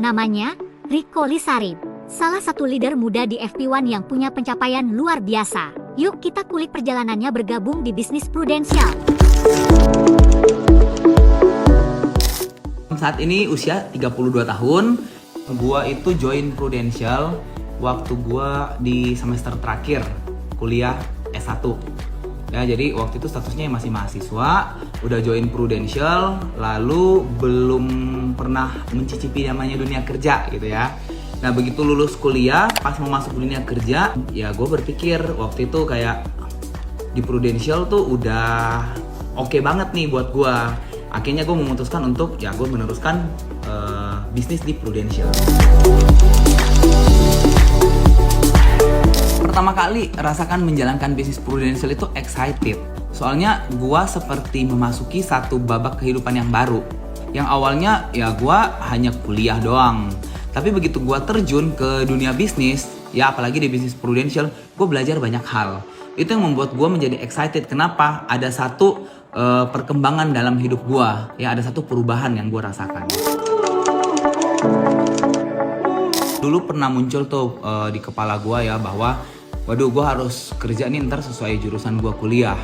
Namanya Rico Lisarib, salah satu leader muda di FP1 yang punya pencapaian luar biasa. Yuk kita kulik perjalanannya bergabung di bisnis Prudential. Saat ini usia 32 tahun. Gua itu join Prudential waktu gua di semester terakhir kuliah S1. Ya, jadi waktu itu statusnya masih mahasiswa, udah join Prudential, lalu belum pernah mencicipi namanya dunia kerja gitu ya. Nah, begitu lulus kuliah, pas mau masuk dunia kerja, ya gue berpikir waktu itu kayak di Prudential tuh udah oke banget nih buat gue. Akhirnya gue memutuskan untuk ya gue meneruskan bisnis di Prudential. Pertama kali rasakan menjalankan bisnis Prudential itu excited. Soalnya gua seperti memasuki satu babak kehidupan yang baru. Yang awalnya ya gua hanya kuliah doang. Tapi begitu gua terjun ke dunia bisnis, ya apalagi di bisnis Prudential, gua belajar banyak hal. Itu yang membuat gua menjadi excited. Kenapa? Ada satu perkembangan dalam hidup gua. Ya ada satu perubahan yang gua rasakan. Dulu pernah muncul tuh di kepala gua ya bahwa waduh, gue harus kerja nih ntar sesuai jurusan gue kuliah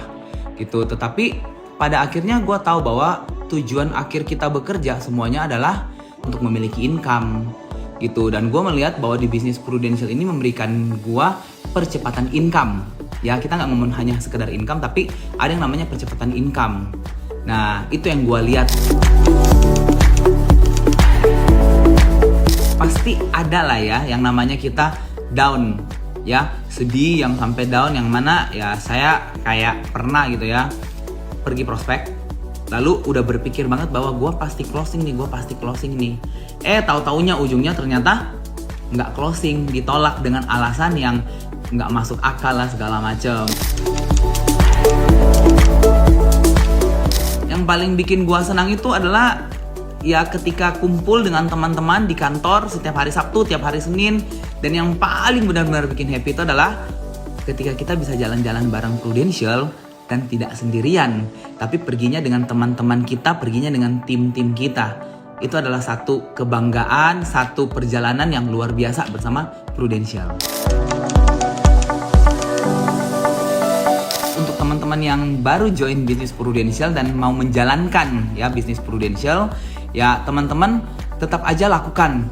gitu. Tetapi pada akhirnya gue tahu bahwa tujuan akhir kita bekerja semuanya adalah untuk memiliki income gitu. Dan gue melihat bahwa di bisnis Prudential ini memberikan gue percepatan income. Ya, kita nggak ngomong hanya sekedar income, tapi ada yang namanya percepatan income. Nah, itu yang gue lihat. Pasti ada lah ya yang namanya kita down. Ya, sedih yang sampai down, yang mana ya saya kayak pernah gitu ya pergi prospek, lalu udah berpikir banget bahwa gue pasti closing nih, tahu-taunya ujungnya ternyata nggak closing, ditolak dengan alasan yang nggak masuk akal lah segala macem. Yang paling bikin gue senang itu adalah ya ketika kumpul dengan teman-teman di kantor setiap hari Sabtu, tiap hari Senin. Dan yang paling benar-benar bikin happy itu adalah ketika kita bisa jalan-jalan bareng Prudential dan tidak sendirian, tapi perginya dengan teman-teman kita, perginya dengan tim-tim kita. Itu adalah satu kebanggaan, satu perjalanan yang luar biasa bersama Prudential. Untuk teman-teman yang baru join bisnis Prudential dan mau menjalankan ya bisnis Prudential, ya teman-teman tetap aja lakukan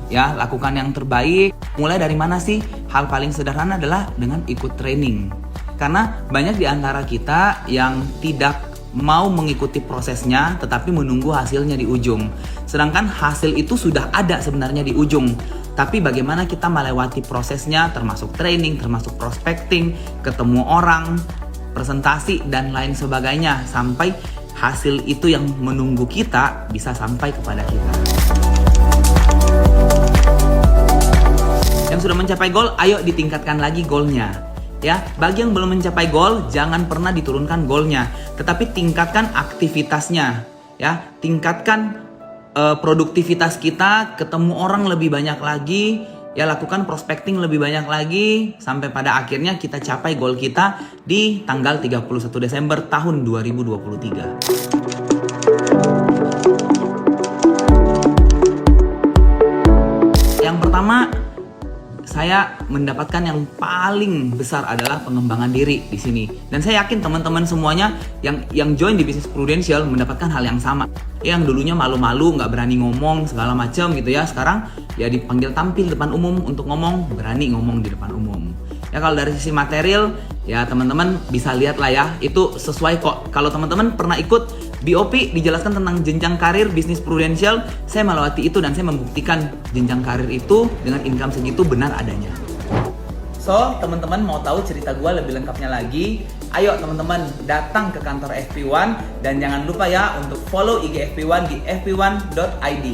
yang terbaik. Mulai dari mana sih? Hal paling sederhana adalah dengan ikut training. Karena banyak di antara kita yang tidak mau mengikuti prosesnya tetapi menunggu hasilnya di ujung. Sedangkan hasil itu sudah ada sebenarnya di ujung. Tapi bagaimana kita melewati prosesnya, termasuk training, termasuk prospecting, ketemu orang, presentasi dan lain sebagainya, sampai hasil itu yang menunggu kita bisa sampai kepada kita. Yang sudah mencapai goal, ayo ditingkatkan lagi goalnya. Ya, bagi yang belum mencapai goal, jangan pernah diturunkan goalnya, tetapi tingkatkan aktivitasnya. Ya, tingkatkan produktivitas kita, ketemu orang lebih banyak lagi, ya lakukan prospecting lebih banyak lagi, sampai pada akhirnya kita capai goal kita di tanggal 31 Desember tahun 2023. Yang pertama, saya mendapatkan yang paling besar adalah pengembangan diri di sini. Dan saya yakin teman-teman semuanya yang join di bisnis Prudential mendapatkan hal yang sama. Yang dulunya malu-malu, nggak berani ngomong segala macam gitu ya. Sekarang ya dipanggil tampil depan umum untuk ngomong, berani ngomong di depan umum. Ya kalau dari sisi material, ya teman-teman bisa lihat lah ya, itu sesuai kok. Kalau teman-teman pernah ikut BOP dijelaskan tentang jenjang karir bisnis Prudential, saya melewati itu dan saya membuktikan jenjang karir itu dengan income segitu benar adanya. So, teman-teman mau tahu cerita gue lebih lengkapnya lagi? Ayo teman-teman datang ke kantor FP1 dan jangan lupa ya untuk follow IG FP1 di fp1.id.